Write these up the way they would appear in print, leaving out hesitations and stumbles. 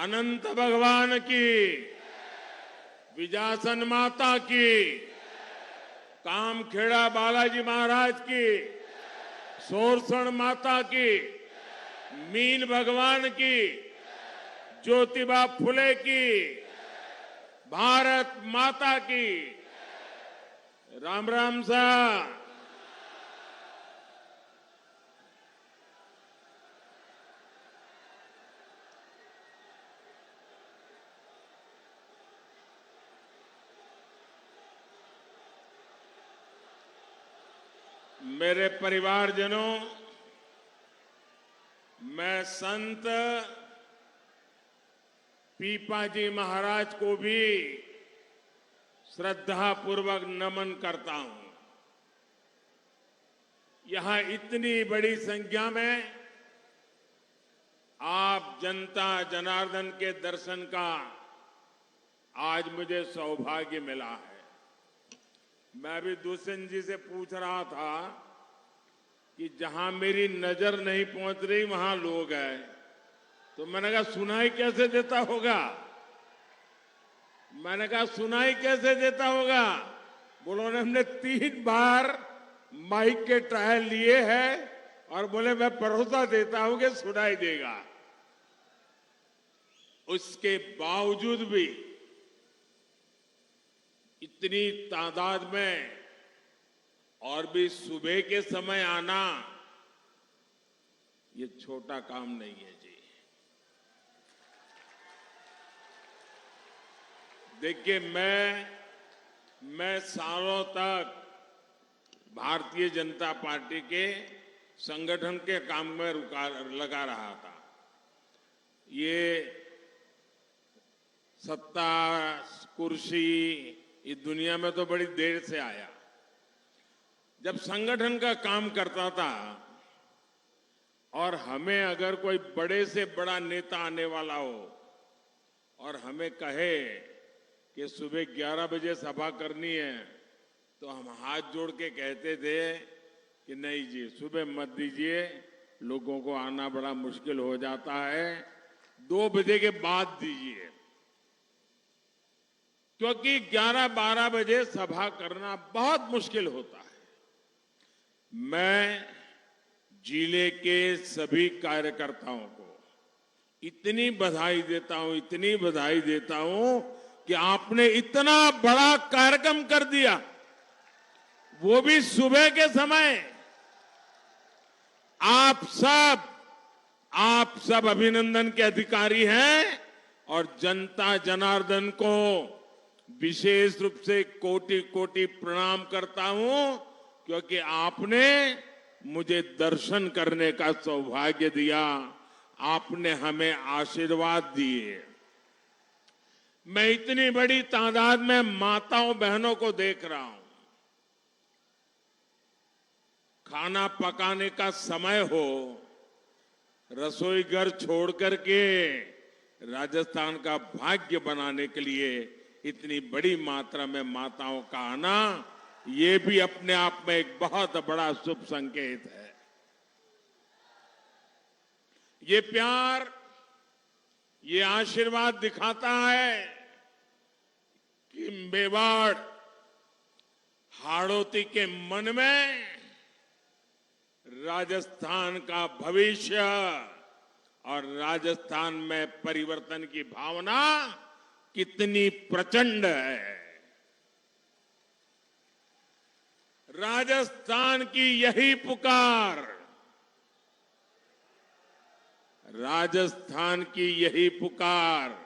अनंत भगवान की, विजासन माता की, कामखेड़ा बालाजी महाराज की, सोरसण माता की, मीन भगवान की, ज्योतिबा फुले की, भारत माता की। राम राम सा। मेरे परिवारजनों, मैं संत पीपाजी महाराज को भी श्रद्धापूर्वक नमन करता हूं। यहां इतनी बड़ी संख्या में आप जनता जनार्दन के दर्शन का आज मुझे सौभाग्य मिला है। मैं भी दुष्यंत जी से पूछ रहा था कि जहां मेरी नजर नहीं पहुंच रही वहां लोग हैं, तो मैंने कहा सुनाई कैसे देता होगा। मैंने कहा सुनाई कैसे देता होगा। बोलो हमने 3 बार माइक के ट्रायल लिए हैं और बोले मैं भरोसा देता हूं कि सुनाई देगा। उसके बावजूद भी इतनी तादाद में और भी सुबह के समय आना ये छोटा काम नहीं है जी। देखिए, मैं सालों तक भारतीय जनता पार्टी के संगठन के काम में लगा रहा था। ये सत्ता कुर्सी इस दुनिया में तो बड़ी देर से आया। जब संगठन का काम करता था और हमें अगर कोई बड़े से बड़ा नेता आने वाला हो और हमें कहे कि सुबह 11 बजे सभा करनी है, तो हम हाथ जोड़ के कहते थे कि नहीं जी, सुबह मत दीजिए, लोगों को आना बड़ा मुश्किल हो जाता है, 2 बजे के बाद दीजिए। क्योंकि 11-12 बजे सभा करना बहुत मुश्किल होता है। मैं जिले के सभी कार्यकर्ताओं को इतनी बधाई देता हूं कि आपने इतना बड़ा कार्यक्रम कर दिया, वो भी सुबह के समय। आप सब अभिनंदन के अधिकारी हैं और जनता जनार्दन को विशेष रूप से कोटि कोटि प्रणाम करता हूं, क्योंकि आपने मुझे दर्शन करने का सौभाग्य दिया, आपने हमें आशीर्वाद दिए। मैं इतनी बड़ी तादाद में माताओं बहनों को देख रहा हूं। खाना पकाने का समय हो, रसोई घर छोड़ करके राजस्थान का भाग्य बनाने के लिए इतनी बड़ी मात्रा में माताओं का आना, ये भी अपने आप में एक बहुत बड़ा शुभ संकेत है। ये प्यार, ये आशीर्वाद दिखाता है कि मेवाड़ हाड़ौती के मन में राजस्थान का भविष्य और राजस्थान में परिवर्तन की भावना कितनी प्रचंड है। राजस्थान की यही पुकार, राजस्थान की यही पुकार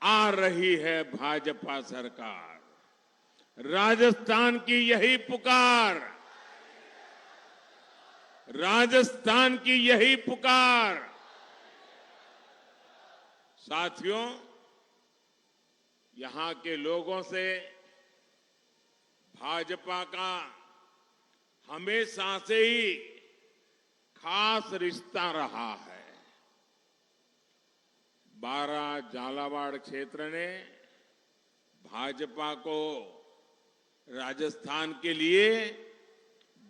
आ रही है भाजपा सरकार। राजस्थान की यही पुकार, राजस्थान की यही पुकार। साथियों, यहां के लोगों से भाजपा का हमेशा से ही खास रिश्ता रहा है। बारा झालावाड़ क्षेत्र ने भाजपा को राजस्थान के लिए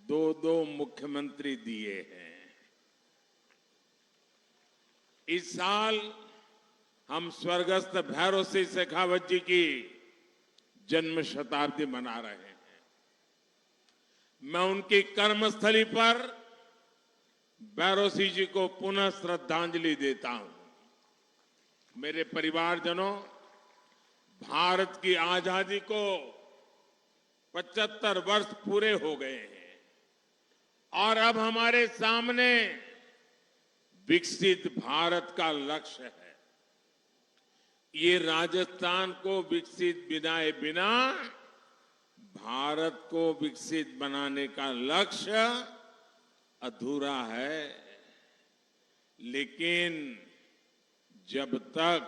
2-2 मुख्यमंत्री दिए हैं। इस साल हम स्वर्गस्थ भैरव सिंह शेखावत जी की जन्म शताब्दी मना रहे हैं। मैं उनकी कर्मस्थली पर भैरव सिंह जी को पुनः श्रद्धांजलि देता हूं। मेरे परिवारजनों, भारत की आजादी को 75 वर्ष पूरे हो गए हैं और अब हमारे सामने विकसित भारत का लक्ष्य है। ये राजस्थान को विकसित बनाए बिना भारत को विकसित बनाने का लक्ष्य अधूरा है। लेकिन जब तक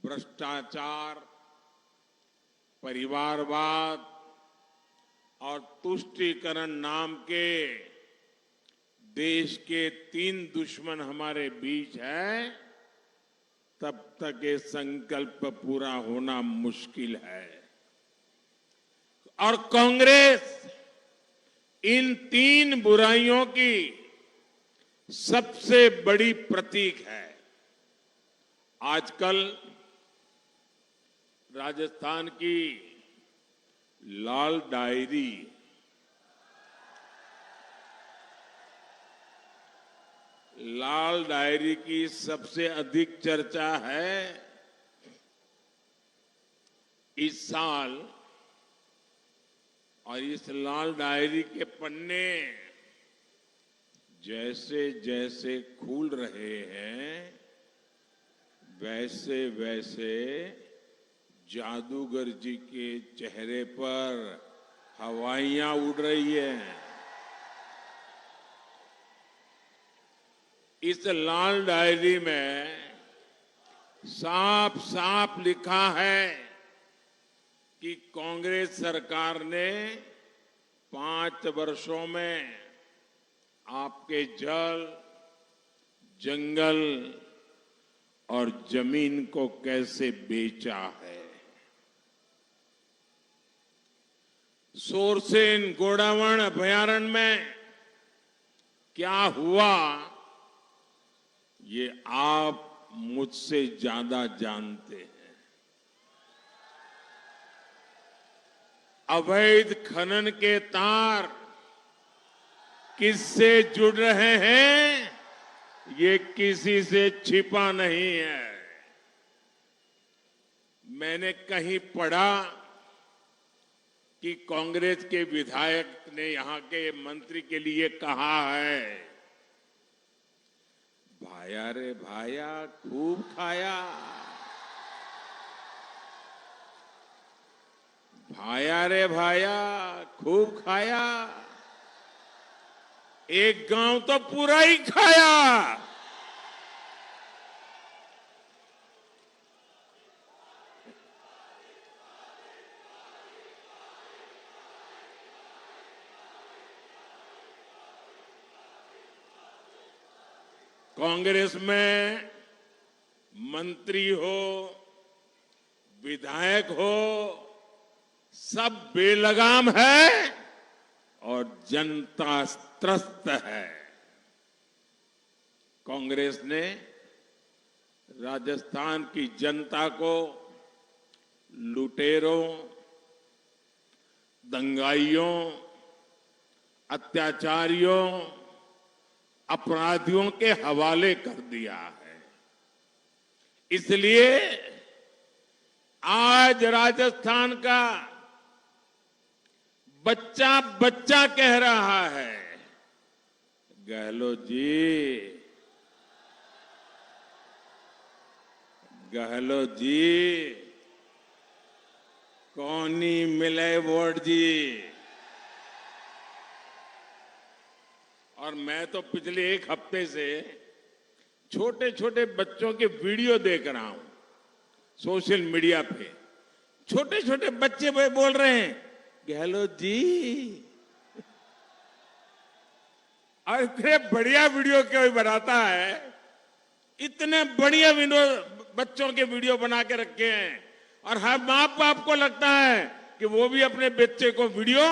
भ्रष्टाचार, परिवारवाद और तुष्टीकरण नाम के देश के 3 दुश्मन हमारे बीच है, तब तक ये संकल्प पूरा होना मुश्किल है। और कांग्रेस इन 3 बुराइयों की सबसे बड़ी प्रतीक है। आजकल राजस्थान की लाल डायरी की सबसे अधिक चर्चा है। इस साल और इस लाल डायरी के पन्ने जैसे जैसे खुल रहे हैं, वैसे वैसे जादूगर जी के चेहरे पर हवाइयां उड़ रही हैं। इस लाल डायरी में साफ साफ लिखा है कि कांग्रेस सरकार ने 5 वर्षों में आपके जल, जंगल और जमीन को कैसे बेचा है। सोरसेन गोडावण अभयारण्य में क्या हुआ, ये आप मुझसे ज्यादा जानते हैं। अवैध खनन के तार किससे जुड़ रहे हैं, ये किसी से छिपा नहीं है। मैंने कहीं पढ़ा कि कांग्रेस के विधायक ने यहां के मंत्री के लिए कहा है, भाया रे भाया खूब खाया, भाया रे भाया खूब खाया, एक गांव तो पूरा ही खाया। कांग्रेस में मंत्री हो, विधायक हो, सब बेलगाम है और जनता त्रस्त है। कांग्रेस ने राजस्थान की जनता को लुटेरों, दंगाइयों, अत्याचारियों, अपराधियों के हवाले कर दिया है। इसलिए आज राजस्थान का बच्चा बच्चा कह रहा है, गहलोत जी, गहलोत जी, कौनी मिले वोट जी। और मैं तो पिछले 1 हफ्ते से छोटे छोटे बच्चों के वीडियो देख रहा हूं सोशल मीडिया पे। छोटे छोटे बच्चे बोल रहे हैं, गहलोत जी, और इतने बढ़िया वीडियो कोई बनाता है, इतने बढ़िया बच्चों के वीडियो बना के रखे हैं। और हर माँ बाप को लगता है कि वो भी अपने बच्चे को वीडियो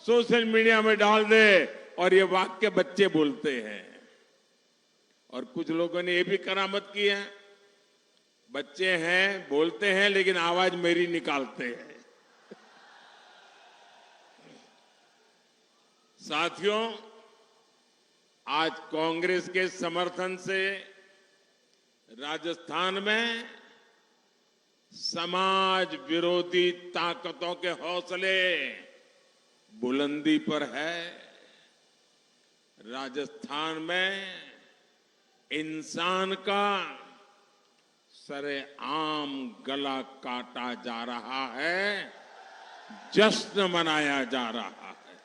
सोशल मीडिया में डाल दे और ये वाक्य बच्चे बोलते हैं। और कुछ लोगों ने ये भी करामत की है, बच्चे हैं, बोलते हैं, लेकिन आवाज मेरी निकालते हैं। साथियों, आज कांग्रेस के समर्थन से राजस्थान में समाज विरोधी ताकतों के हौसले बुलंदी पर है। राजस्थान में इंसान का सरेआम गला काटा जा रहा है, जश्न मनाया जा रहा है।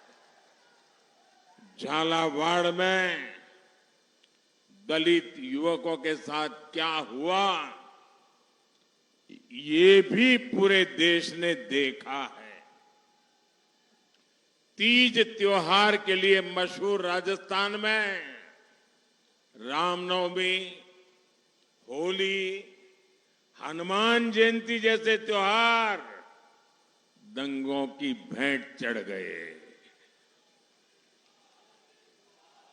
झालावाड़ में दलित युवकों के साथ क्या हुआ, ये भी पूरे देश ने देखा है। तीज त्योहार के लिए मशहूर राजस्थान में रामनवमी, होली, हनुमान जयंती जैसे त्योहार दंगों की भेंट चढ़ गए।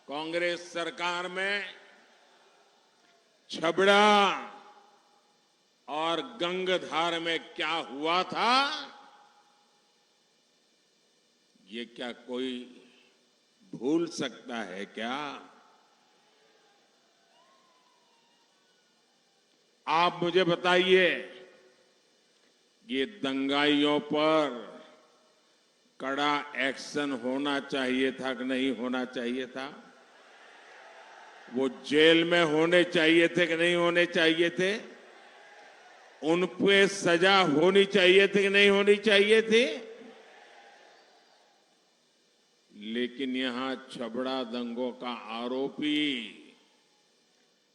कांग्रेस सरकार में छबड़ा और गंगधार में क्या हुआ था, ये क्या कोई भूल सकता है क्या? आप मुझे बताइए, ये दंगाइयों पर कड़ा एक्शन होना चाहिए था कि नहीं होना चाहिए था? वो जेल में होने चाहिए थे कि नहीं होने चाहिए थे? उन पे सजा होनी चाहिए थी कि नहीं होनी चाहिए थी? लेकिन यहां छबड़ा दंगों का आरोपी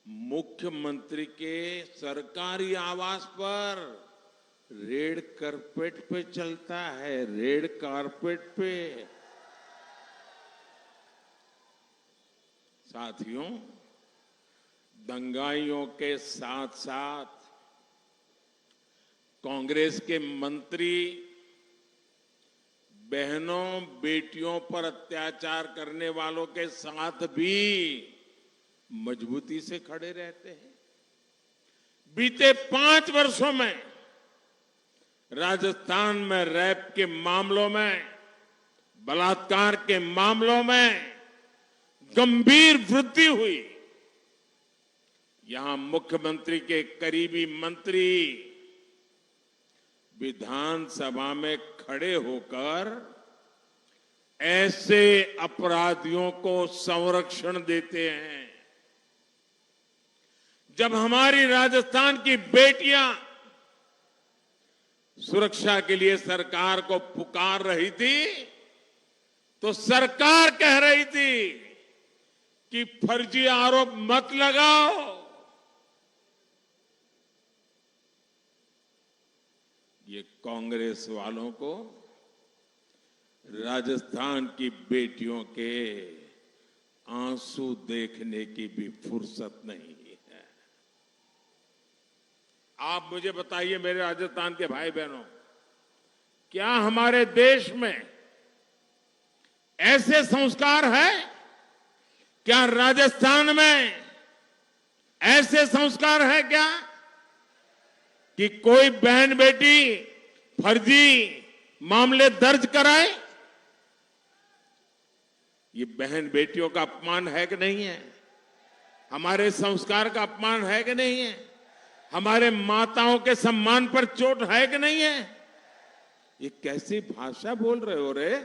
मुख्यमंत्री के सरकारी आवास पर रेड कारपेट पे चलता है, रेड कारपेट पे। साथियों, दंगाइयों के साथ साथ कांग्रेस के मंत्री बहनों बेटियों पर अत्याचार करने वालों के साथ भी मजबूती से खड़े रहते हैं। बीते 5 वर्षों में राजस्थान में रेप के मामलों में, बलात्कार के मामलों में गंभीर वृद्धि हुई। यहां मुख्यमंत्री के करीबी मंत्री विधानसभा में खड़े होकर ऐसे अपराधियों को संरक्षण देते हैं। जब हमारी राजस्थान की बेटियां सुरक्षा के लिए सरकार को पुकार रही थी, तो सरकार कह रही थी कि फर्जी आरोप मत लगाओ। ये कांग्रेस वालों को राजस्थान की बेटियों के आंसू देखने की भी फुर्सत नहीं है। आप मुझे बताइए, मेरे राजस्थान के भाई बहनों, क्या हमारे देश में ऐसे संस्कार है? क्या राजस्थान में ऐसे संस्कार है क्या कि कोई बहन बेटी फर्जी मामले दर्ज कराए? ये बहन बेटियों का अपमान है कि नहीं है? हमारे संस्कार का अपमान है कि नहीं है? हमारे माताओं के सम्मान पर चोट है कि नहीं है? ये कैसी भाषा बोल रहे हो रे?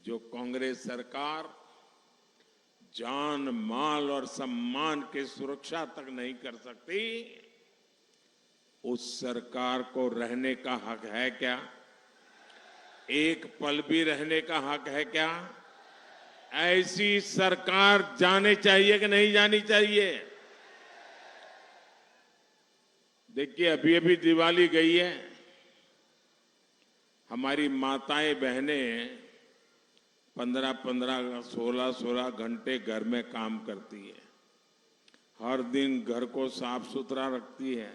जो कांग्रेस सरकार जान, माल और सम्मान की सुरक्षा तक नहीं कर सकती, उस सरकार को रहने का हक है क्या? एक पल भी रहने का हक है क्या? ऐसी सरकार जाने चाहिए कि नहीं जानी चाहिए? देखिए, अभी अभी दिवाली गई है। हमारी माताएं बहनें 15-15, 16-16 घंटे घर में काम करती है। हर दिन घर को साफ सुथरा रखती है।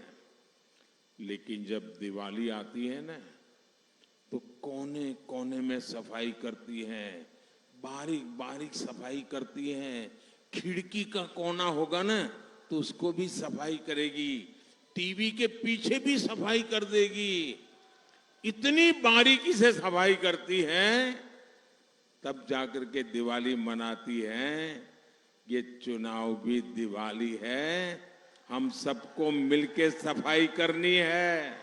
लेकिन जब दिवाली आती है ना, तो कोने कोने में सफाई करती हैं, बारीक बारीक सफाई करती हैं। खिड़की का कोना होगा ना तो उसको भी सफाई करेगी, टीवी के पीछे भी सफाई कर देगी। इतनी बारीकी से सफाई करती हैं, तब जाकर के दिवाली मनाती हैं। ये चुनाव भी दिवाली है, हम सबको मिलके सफाई करनी है।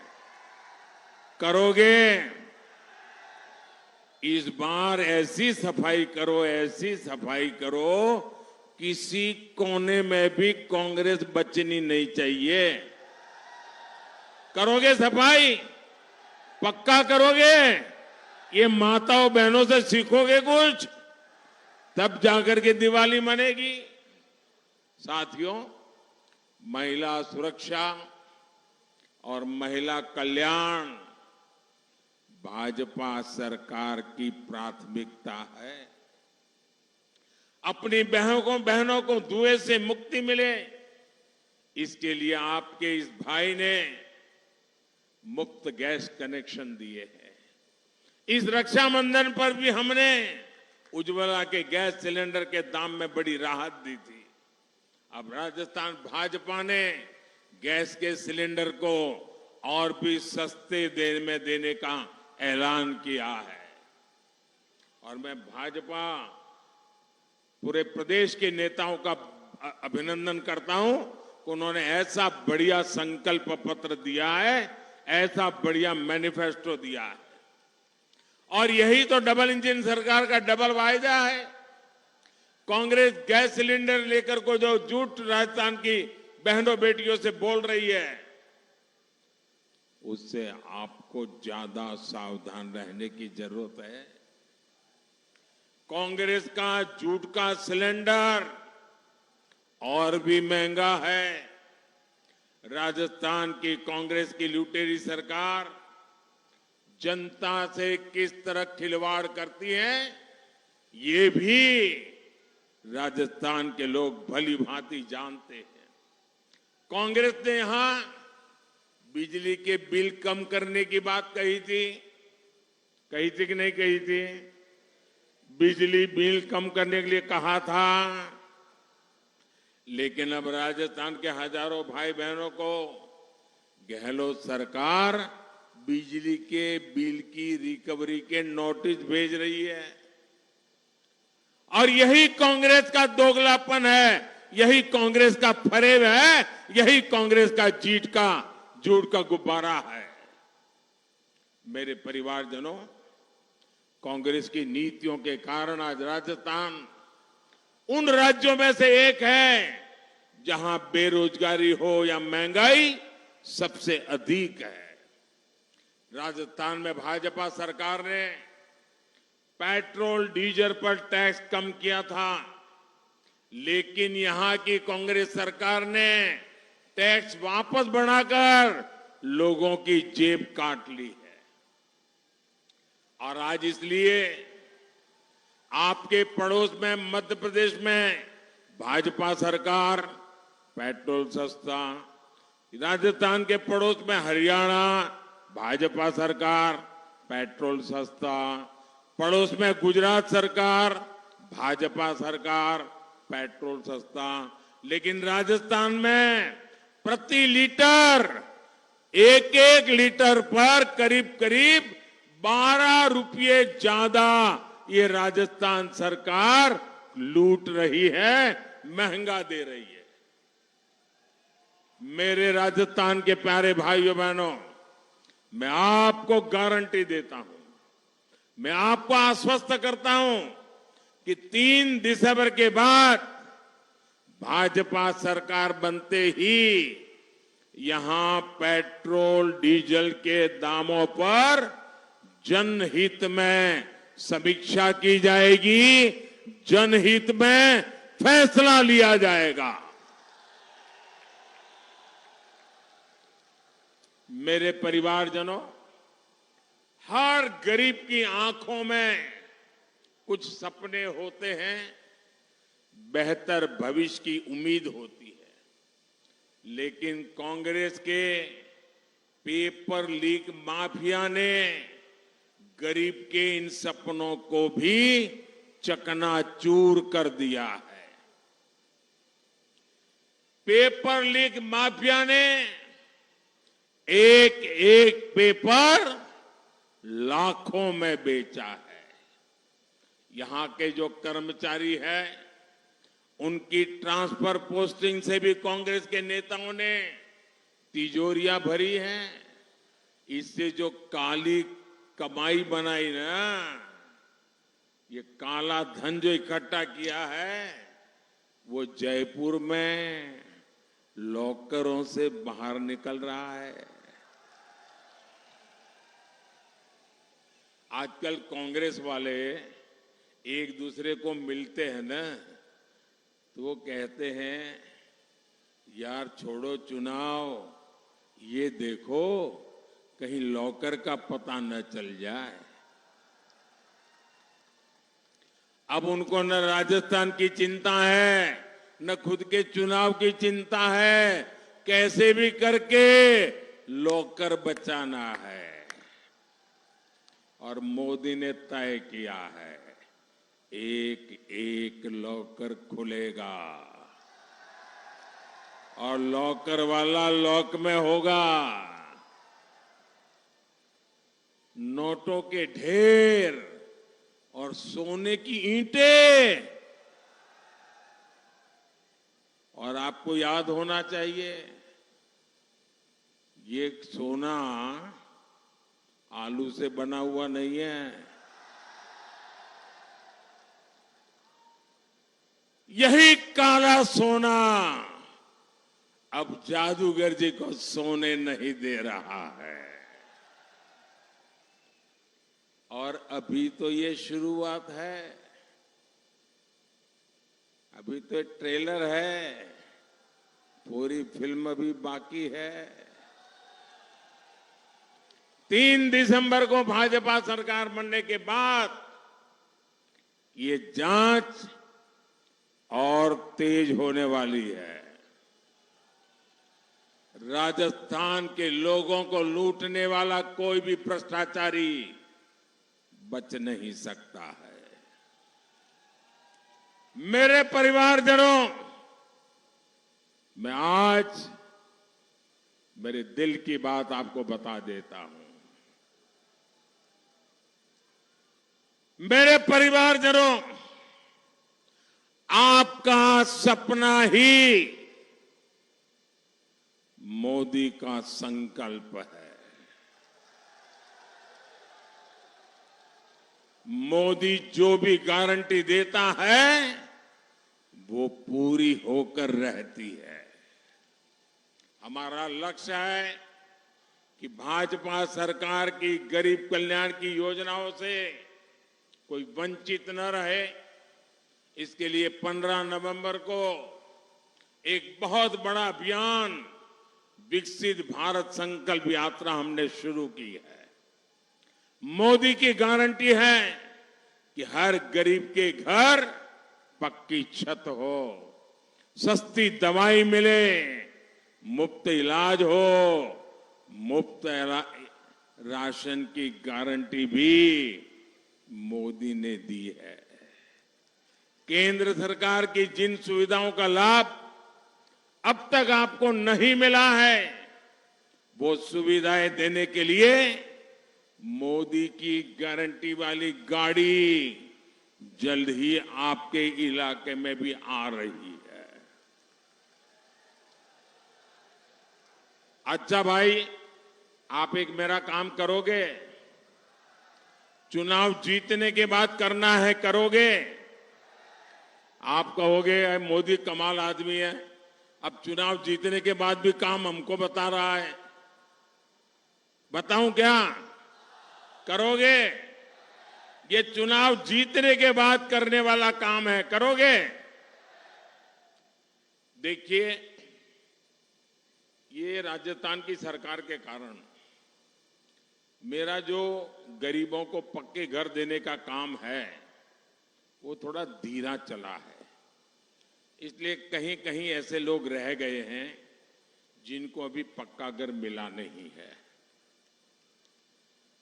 करोगे? इस बार ऐसी सफाई करो, ऐसी सफाई करो, किसी कोने में भी कांग्रेस बचनी नहीं चाहिए। करोगे सफाई? पक्का करोगे? ये माताओं बहनों से सीखोगे कुछ, तब जाकर के दिवाली मनेगी। साथियों, महिला सुरक्षा और महिला कल्याण भाजपा सरकार की प्राथमिकता है। अपनी बहनों को धुएं से मुक्ति मिले, इसके लिए आपके इस भाई ने मुफ्त गैस कनेक्शन दिए हैं। इस रक्षाबंधन पर भी हमने उज्ज्वला के गैस सिलेंडर के दाम में बड़ी राहत दी थी। अब राजस्थान भाजपा ने गैस के सिलेंडर को और भी सस्ते में देने का ऐलान किया है। और मैं भाजपा पूरे प्रदेश के नेताओं का अभिनंदन करता हूं कि उन्होंने ऐसा बढ़िया संकल्प पत्र दिया है, ऐसा बढ़िया मैनिफेस्टो दिया है। और यही तो डबल इंजन सरकार का डबल वायदा है। कांग्रेस गैस सिलेंडर लेकर को जो झूठ राजस्थान की बहनों बेटियों से बोल रही है, उससे आपको ज्यादा सावधान रहने की जरूरत है। कांग्रेस का झूठ का सिलेंडर और भी महंगा है। राजस्थान की कांग्रेस की लुटेरी सरकार जनता से किस तरह खिलवाड़ करती है, ये भी राजस्थान के लोग भली भांति जानते हैं। कांग्रेस ने यहां बिजली के बिल कम करने की बात कही थी कि नहीं कही थी? बिजली बिल कम करने के लिए कहा था, लेकिन अब राजस्थान के हजारों भाई बहनों को गहलोत सरकार बिजली के बिल की रिकवरी के नोटिस भेज रही है। और यही कांग्रेस का दोगलापन है, यही कांग्रेस का फरेब है, यही कांग्रेस का झूठ का गुब्बारा है। मेरे परिवारजनों, कांग्रेस की नीतियों के कारण आज राजस्थान उन राज्यों में से एक है जहां बेरोजगारी हो या महंगाई सबसे अधिक है। राजस्थान में भाजपा सरकार ने पेट्रोल डीजल पर टैक्स कम किया था, लेकिन यहां की कांग्रेस सरकार ने टैक्स वापस बढ़ाकर लोगों की जेब काट ली है। और आज इसलिए आपके पड़ोस में मध्य प्रदेश में भाजपा सरकार पेट्रोल सस्ता, राजस्थान के पड़ोस में हरियाणा भाजपा सरकार पेट्रोल सस्ता, पड़ोस में गुजरात सरकार भाजपा सरकार पेट्रोल सस्ता, लेकिन राजस्थान में प्रति लीटर एक लीटर पर करीब 12 रुपये ज्यादा ये राजस्थान सरकार लूट रही है, महंगा दे रही है। मेरे राजस्थान के प्यारे भाइयों बहनों, मैं आपको गारंटी देता हूं, मैं आपको आश्वस्त करता हूं कि 3 दिसंबर के बाद भाजपा सरकार बनते ही यहां पेट्रोल डीजल के दामों पर जनहित में समीक्षा की जाएगी, जनहित में फैसला लिया जाएगा। मेरे परिवारजनों, हर गरीब की आंखों में कुछ सपने होते हैं, बेहतर भविष्य की उम्मीद होती है, लेकिन कांग्रेस के पेपर लीक माफिया ने गरीब के इन सपनों को भी चकनाचूर कर दिया है। पेपर लीक माफिया ने एक एक पेपर लाखों में बेचा है। यहां के जो कर्मचारी हैं, उनकी ट्रांसफर पोस्टिंग से भी कांग्रेस के नेताओं ने तिजोरियां भरी हैं। इससे जो काली कमाई बनाई ना, ये काला धन जो इकट्ठा किया है, वो जयपुर में लॉकरों से बाहर निकल रहा है। आजकल कांग्रेस वाले एक दूसरे को मिलते हैं ना, तो वो कहते हैं, यार छोड़ो चुनाव, ये देखो कहीं लॉकर का पता न चल जाए। अब उनको न राजस्थान की चिंता है, न खुद के चुनाव की चिंता है, कैसे भी करके लॉकर बचाना है। और मोदी ने तय किया है, एक एक लॉकर खुलेगा और लॉकर वाला लॉक में होगा। नोटों के ढेर और सोने की ईंटें। और आपको याद होना चाहिए, ये सोना आलू से बना हुआ नहीं है। यही काला सोना अब जादूगर जी को सोने नहीं दे रहा है। और अभी तो ये शुरुआत है, अभी तो ट्रेलर है, पूरी फिल्म अभी बाकी है। 3 दिसंबर को भाजपा सरकार बनने के बाद ये जांच और तेज होने वाली है। राजस्थान के लोगों को लूटने वाला कोई भी भ्रष्टाचारी बच नहीं सकता है। मेरे परिवारजनों, मैं आज मेरे दिल की बात आपको बता देता हूं। मेरे परिवारजनों, आपका सपना ही मोदी का संकल्प है। मोदी जो भी गारंटी देता है, वो पूरी होकर रहती है। हमारा लक्ष्य है कि भाजपा सरकार की गरीब कल्याण की योजनाओं से कोई वंचित न रहे। इसके लिए 15 नवंबर को एक बहुत बड़ा अभियान विकसित भारत संकल्प यात्रा हमने शुरू की है। मोदी की गारंटी है कि हर गरीब के घर पक्की छत हो, सस्ती दवाई मिले, मुफ्त इलाज हो, मुफ्त राशन की गारंटी भी मोदी ने दी है। केंद्र सरकार की जिन सुविधाओं का लाभ अब तक आपको नहीं मिला है, वो सुविधाएं देने के लिए मोदी की गारंटी वाली गाड़ी जल्द ही आपके इलाके में भी आ रही है। अच्छा भाई, आप एक मेरा काम करोगे? चुनाव जीतने के बाद करना है, करोगे? आप कहोगे मोदी कमाल आदमी है, अब चुनाव जीतने के बाद भी काम हमको बता रहा है। बताऊं क्या? करोगे? ये चुनाव जीतने के बाद करने वाला काम है, करोगे? देखिए, ये राजस्थान की सरकार के कारण मेरा जो गरीबों को पक्के घर देने का काम है, वो थोड़ा धीरा चला है। इसलिए कहीं कहीं ऐसे लोग रह गए हैं जिनको अभी पक्का घर मिला नहीं है।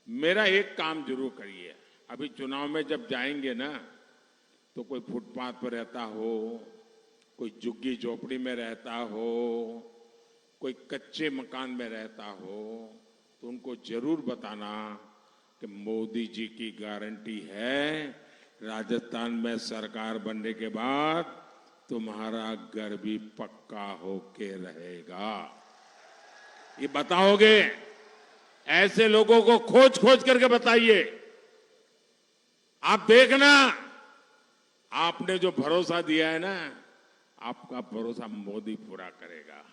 मेरा एक काम जरूर करिए, अभी चुनाव में जब जाएंगे ना, तो कोई फुटपाथ पर रहता हो, कोई झुग्गी झोपड़ी में रहता हो, कोई कच्चे मकान में रहता हो, तो उनको जरूर बताना कि मोदी जी की गारंटी है, राजस्थान में सरकार बनने के बाद तुम्हारा घर भी पक्का होके रहेगा। ये बताओगे? ऐसे लोगों को खोज खोज करके बताइए। आप देखना, आपने जो भरोसा दिया है ना, आपका भरोसा मोदी पूरा करेगा।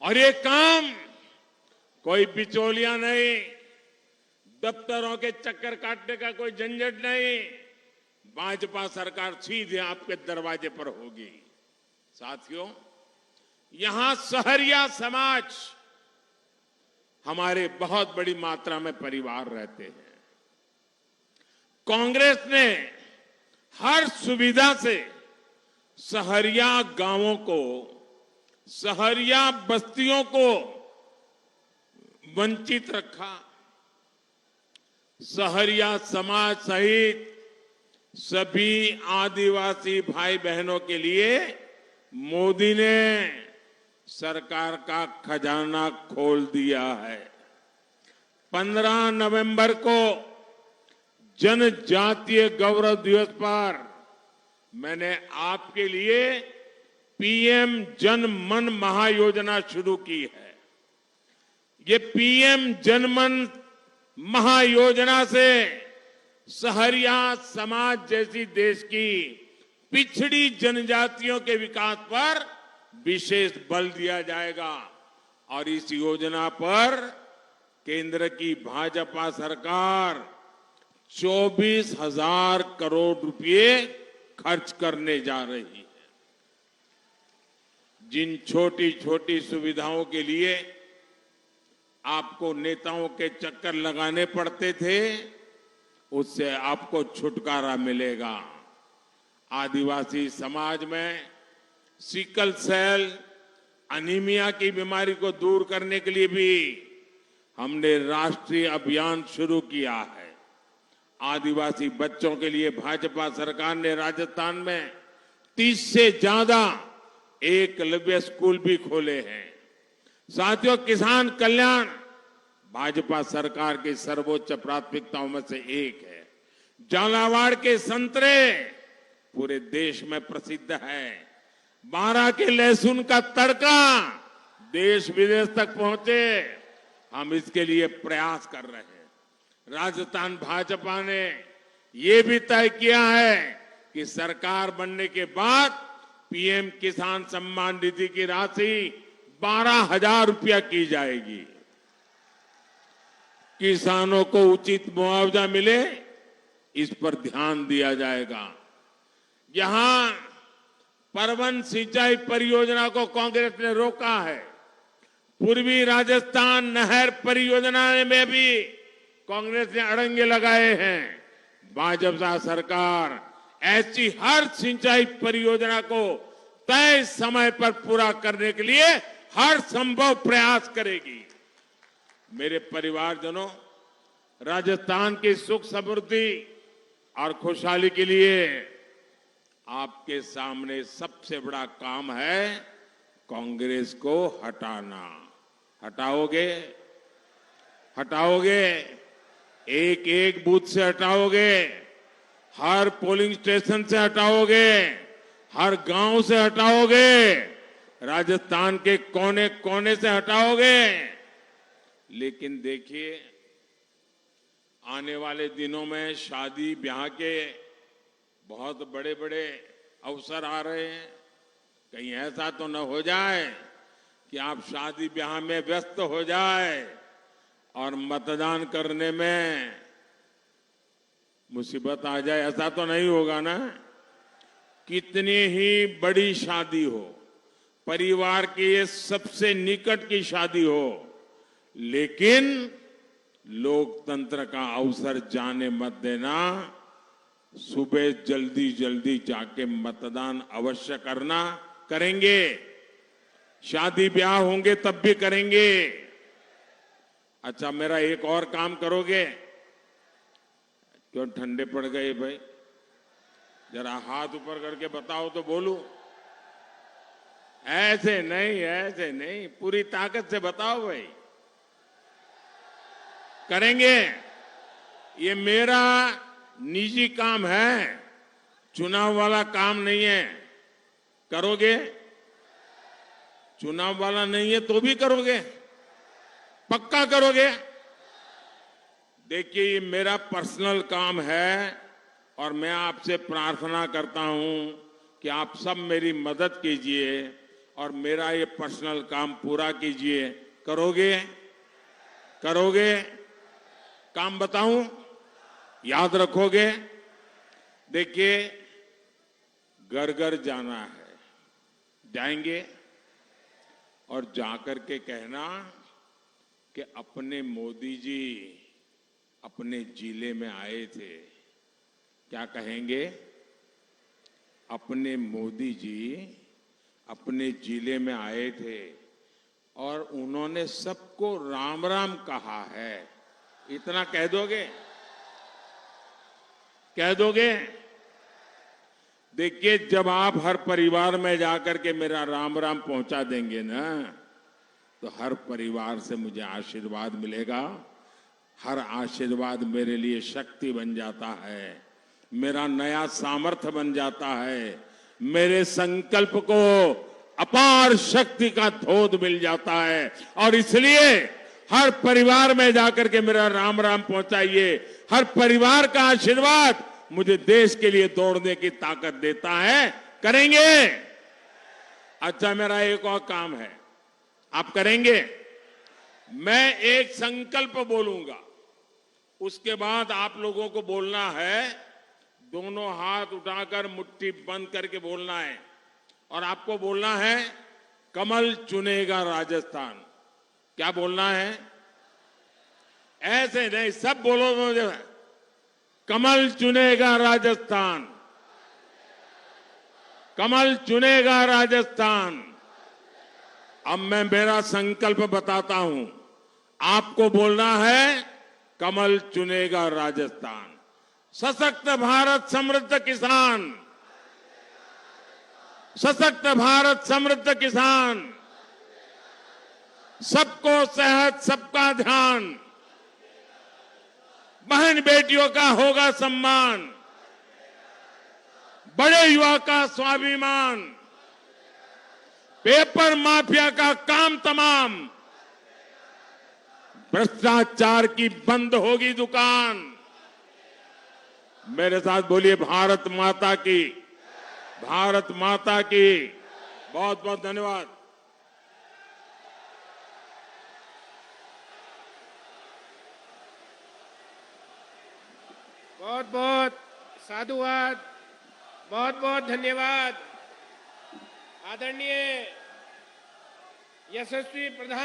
और ये काम कोई बिचौलिया नहीं, दफ्तरों के चक्कर काटने का कोई झंझट नहीं, भाजपा सरकार सीधे आपके दरवाजे पर होगी। साथियों, यहां सहरिया समाज हमारे बहुत बड़ी मात्रा में परिवार रहते हैं। कांग्रेस ने हर सुविधा से सहरिया गांवों को, सहरिया बस्तियों को वंचित रखा। सहरिया समाज सहित सभी आदिवासी भाई बहनों के लिए मोदी ने सरकार का खजाना खोल दिया है। 15 नवंबर को जनजातीय गौरव दिवस पर मैंने आपके लिए पीएम जन मन महायोजना शुरू की है। ये पीएम जन मन महायोजना से सहरिया समाज जैसी देश की पिछड़ी जनजातियों के विकास पर विशेष बल दिया जाएगा। और इस योजना पर केंद्र की भाजपा सरकार 24,000 करोड़ रुपए खर्च करने जा रही है। जिन छोटी छोटी सुविधाओं के लिए आपको नेताओं के चक्कर लगाने पड़ते थे, उससे आपको छुटकारा मिलेगा। आदिवासी समाज में सिकल सेल अनीमिया की बीमारी को दूर करने के लिए भी हमने राष्ट्रीय अभियान शुरू किया है। आदिवासी बच्चों के लिए भाजपा सरकार ने राजस्थान में 30 से ज्यादा एकलव्य स्कूल भी खोले हैं। साथियों, किसान कल्याण भाजपा सरकार की सर्वोच्च प्राथमिकताओं में से एक है। झालावाड़ के संतरे पूरे देश में प्रसिद्ध है। बारां के लहसुन का तड़का देश विदेश तक पहुंचे, हम इसके लिए प्रयास कर रहे हैं। राजस्थान भाजपा ने यह भी तय किया है कि सरकार बनने के बाद पीएम किसान सम्मान निधि की राशि 12,000 रुपया की जाएगी। किसानों को उचित मुआवजा मिले, इस पर ध्यान दिया जाएगा। यहां परवन सिंचाई परियोजना को कांग्रेस ने रोका है। पूर्वी राजस्थान नहर परियोजना में भी कांग्रेस ने अड़ंगे लगाए हैं। भाजपा सरकार ऐसी हर सिंचाई परियोजना को तय समय पर पूरा करने के लिए हर संभव प्रयास करेगी। मेरे परिवारजनों, राजस्थान की सुख समृद्धि और खुशहाली के लिए आपके सामने सबसे बड़ा काम है कांग्रेस को हटाना। हटाओगे? हटाओगे? एक एक बूथ से हटाओगे? हर पोलिंग स्टेशन से हटाओगे? हर गांव से हटाओगे? राजस्थान के कोने कोने से हटाओगे? लेकिन देखिए, आने वाले दिनों में शादी ब्याह के बहुत बड़े बड़े अवसर आ रहे हैं। कहीं ऐसा तो न हो जाए कि आप शादी ब्याह में व्यस्त हो जाए और मतदान करने में मुसीबत आ जाए। ऐसा तो नहीं होगा ना? कितनी ही बड़ी शादी हो, परिवार की ये सबसे निकट की शादी हो, लेकिन लोकतंत्र का अवसर जाने मत देना। सुबह जल्दी जल्दी जाके मतदान अवश्य करना। करेंगे? शादी ब्याह होंगे तब भी करेंगे। अच्छा, मेरा एक और काम करोगे? क्यों ठंडे पड़ गए भाई? जरा हाथ ऊपर करके बताओ तो बोलूं। ऐसे नहीं, पूरी ताकत से बताओ भाई। करेंगे? ये मेरा निजी काम है, चुनाव वाला काम नहीं है। करोगे? चुनाव वाला नहीं है तो भी करोगे? पक्का करोगे? देखिए, ये मेरा पर्सनल काम है और मैं आपसे प्रार्थना करता हूं कि आप सब मेरी मदद कीजिए और मेरा ये पर्सनल काम पूरा कीजिए। करोगे? करोगे? काम बताऊं? याद रखोगे? देखिए, घर घर जाना है, जाएंगे और जाकर के कहना कि अपने मोदी जी अपने जिले में आए थे। क्या कहेंगे? अपने मोदी जी अपने जिले में आए थे और उन्होंने सबको राम राम कहा है। इतना कह दोगे? कह दोगे? देखिए, जब आप हर परिवार में जाकर के मेरा राम राम पहुंचा देंगे ना, तो हर परिवार से मुझे आशीर्वाद मिलेगा। हर आशीर्वाद मेरे लिए शक्ति बन जाता है, मेरा नया सामर्थ्य बन जाता है, मेरे संकल्प को अपार शक्ति का धोध मिल जाता है। और इसलिए हर परिवार में जाकर के मेरा राम राम पहुंचाइए। हर परिवार का आशीर्वाद मुझे देश के लिए दौड़ने की ताकत देता है। करेंगे? अच्छा, मेरा एक और काम है, आप करेंगे? मैं एक संकल्प बोलूंगा, उसके बाद आप लोगों को बोलना है। दोनों हाथ उठाकर मुट्ठी बंद करके बोलना है और आपको बोलना है, कमल चुनेगा राजस्थान। क्या बोलना है? ऐसे नहीं, सब बोलो मुझे। कमल चुनेगा राजस्थान, कमल चुनेगा राजस्थान। अब मैं मेरा संकल्प बताता हूं, आपको बोलना है, कमल चुनेगा राजस्थान। सशक्त भारत समृद्ध किसान, सशक्त भारत समृद्ध किसान, सबको सेहत सबका ध्यान, बहन बेटियों का होगा सम्मान, बड़े युवा का स्वाभिमान, पेपर माफिया का काम तमाम, भ्रष्टाचार की बंद होगी दुकान। मेरे साथ बोलिए, भारत माता की, भारत माता की। बहुत बहुत धन्यवाद। बहुत बहुत साधुवाद, बहुत बहुत धन्यवाद। आदरणीय यशस्वी प्रधान